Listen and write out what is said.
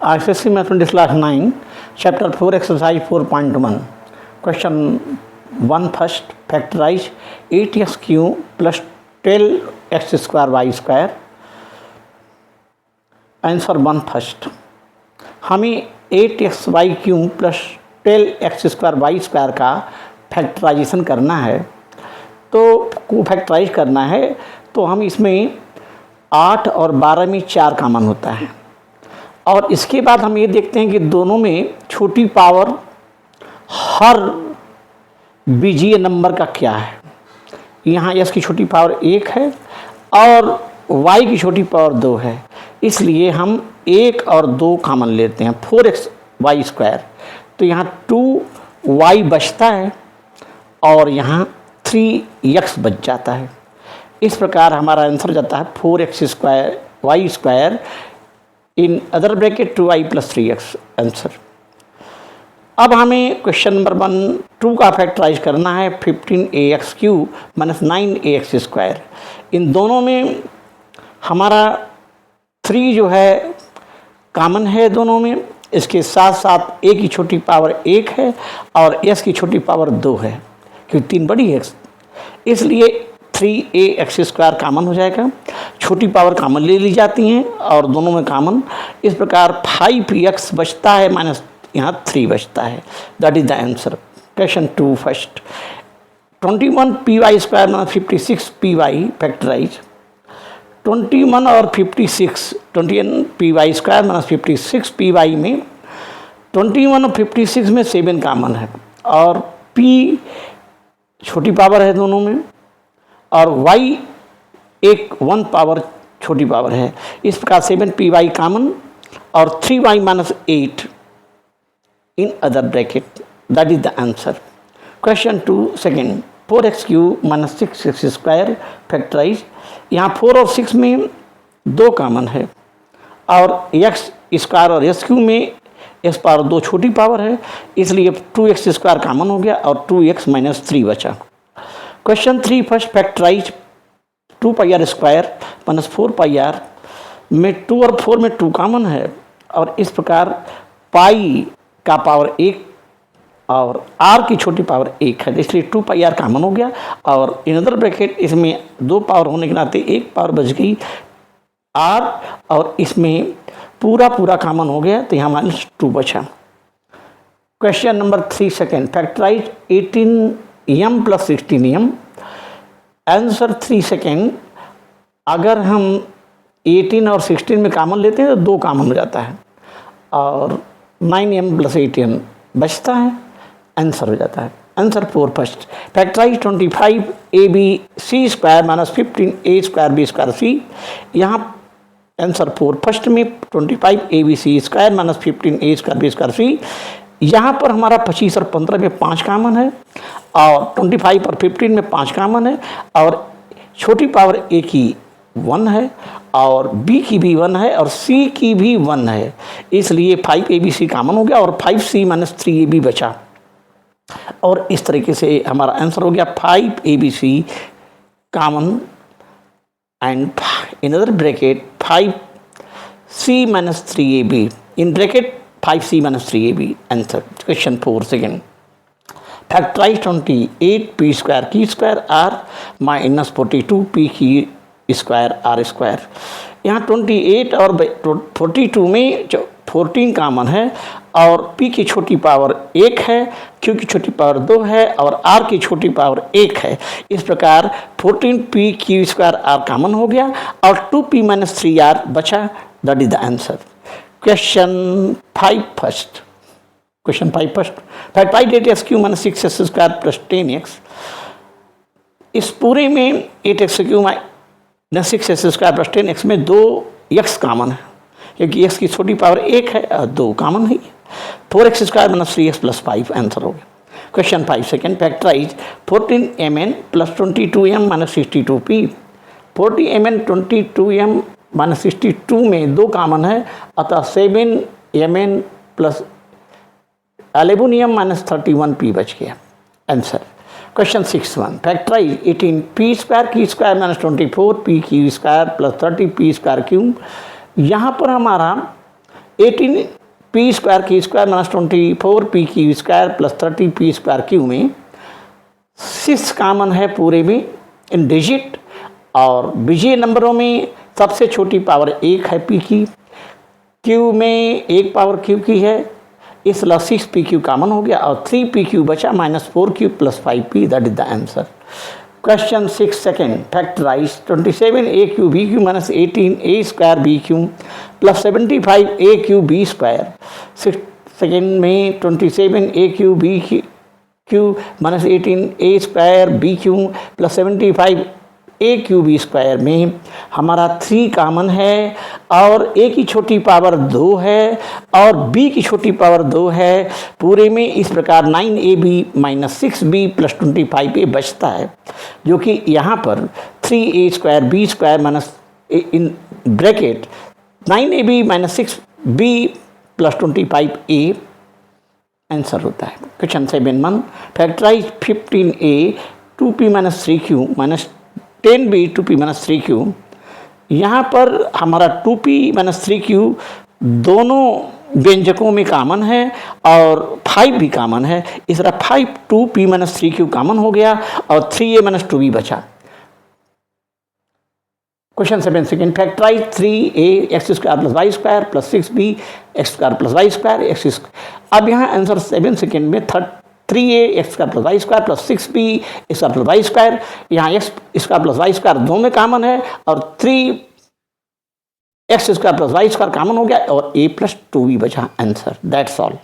ICSE Mathematics Class 9, Chapter 4, Exercise 4.1. Question 1 first. Factorize 8x cube plus 12x square y square. Answer 1 first. हमें 8xy cube plus 12x square Y square का factorisation करना है, तो factorise करना है तो हम इसमें 8 और 12 में 4 कॉमन होता है, और इसके बाद हम ये देखते हैं कि दोनों में छोटी पावर हर बीजीय नंबर का क्या है. यहाँ s की छोटी पावर 1 है और y की छोटी पावर 2 है, इसलिए हम 1 और 2 कॉमन लेते हैं. 4x वाई स्क्वायर, तो यहाँ 2y बचता है और यहाँ 3x बच जाता है. इस प्रकार हमारा आंसर जाता है 4x square Y square in other bracket 2y plus 3x answer. अब हमें क्वेश्चन नंबर 2 का फैक्टराइज करना है. 15ax cube minus 9ax square. इन दोनों में हमारा 3 जो है कॉमन है दोनों में, इसके साथ साथ a की छोटी पावर 1 है और s की छोटी पावर 2 है, क्योंकि 3 बड़ी है इसलिए 3ax स्क्वायर कॉमन हो जाएगा. छोटी पावर कॉमन ले ली जाती हैं और दोनों में कॉमन. इस प्रकार 5x बचता है माइनस यहाँ 3 बचता है. That is the answer. Question 2 first. 21py square minus 56py factorise. 21 और 56, 21py स्क्वायर माइनस 56py में 21 और 56 में 7 कॉमन है और p छोटी पावर है दोनों में और y एक 1 पावर छोटी पावर है. इस प्रकार 7py कॉमन और 3y minus 8 in other bracket. That is the answer. Question 2 second. 4x cube minus 6x square factorise. यहाँ 4 और 6 में 2 कॉमन है और x स्क्वायर और s क्यूब में s पावर 2 छोटी पावर है, इसलिए 2x स्क्वायर कॉमन हो गया और 2x माइनस 3 बचा. Question 3 first. Factorise 2πr square minus 4πr में 2 और 4 में 2 कॉमन है और इस प्रकार पाई का पावर 1 और r की छोटी पावर 1 है, इसलिए 2πr कॉमन हो गया और इन अदर ब्रैकेट इसमें 2 पावर होने के नाते 1 पावर बच गई r और इसमें पूरा कॉमन हो गया, तो यहाँ माइनस 2 बचा. Question number 3 second. Factorise 18m plus 16m. Answer 3 second. अगर हम 18 और 16 में कॉमन लेते हैं तो 2 कॉमन हो जाता है और 9m प्लस 8m बचता है, आंसर हो जाता है. Answer 4 first. Factorise 25ab square minus 15a square b square c. यहाँ आंसर 4 फर्स्ट में 25ab square minus 15a square b square c. यहाँ पर हमारा 25 और 15 में 5 कॉमन है और 25 और 15 में 5 कॉमन है और छोटी पावर a की 1 है और b की भी 1 है और c की भी 1 है, इसलिए 5abc कॉमन हो गया और 5c माइनस 3ab बचा और इस तरीके से हमारा आंसर हो गया 5abc common and in other bracket 5c minus 3ab in bracket 5c minus 3ab answer. Question 4 second. Factorise 28p square की स्क्वायर r माइनस 42p की स्क्वायर r स्क्वायर. यहाँ 28 और 42 में 14 कॉमन है और p की छोटी पावर 1 है, q की छोटी पावर 2 है और r की छोटी पावर 1 है. इस प्रकार 14p की स्क्वायर r कॉमन हो गया और 2p माइनस 3r बचा. That is the answer. Question 5 first. Question 5 first. Factorise 8x cube minus 6x square plus 10x. इस पूरे में 8x cube minus 6x square plus 10x में 2x कॉमन है, क्योंकि x की छोटी पावर 1 है और 2 कॉमन है. 4x square minus 3x plus 5 answer हो गया. Question 5 second. Factorise 14mn plus 22m minus 62p. 40mn 22m minus 62 में 2 कॉमन है, अतः 7mn plus 11m minus 31p बच गया. Answer. Question 6.1. Factorise 18p square की स्क्वायर माइनस 24p की square plus 30p square cube. यहाँ पर हमारा 18 पी स्क्वायर की स्क्वायर माइनस 24 पी की square plus 30 P square Q में 6 कॉमन है पूरे में इन डिजिट, और बीजीय नंबरों में सबसे छोटी पावर 1 है पी की, क्यू में 1 पावर क्यू की है, इसलिए 6 पी क्यू कॉमन हो गया और 3 पी क्यू बचा minus 4 Q plus 5 P, that is the answer. Question 6 second, factorise 27 A cube B cube minus 18 A square B cube plus 75 A cube B square. 6 second में 27 A cube B cube minus 18 A square B cube plus 75 A cube B square में हमारा 3 common है और ए की छोटी power 2 है और B की छोटी पावर 2 है पूरे में। इस प्रकार 9ab minus 6b plus 25a बचता है, जो कि यहाँ पर 3a square B square minus in bracket 9ab minus 6b plus 25a answer होता है। Question 7 factorise 15a 2p minus 3q minus 10b 2p minus 3q। यहाँ पर हमारा 2p माइनस 3q दोनों व्यंजकों में कॉमन है और 5 भी कॉमन है, इस तरह 5 2p माइनस 3q कॉमन हो गया और 3a माइनस 2b बचा। Question 7 second, factorise 3a x square plus y square plus 6b x square plus y square x square. अब यहाँ आंसर 7 सेकेंड में 3a x square plus y square plus 6b x square plus y square, यहाँ x square plus y square दो में common है और 3 x square plus y square common हो गया और a प्लस 2b बचा। Answer that's all.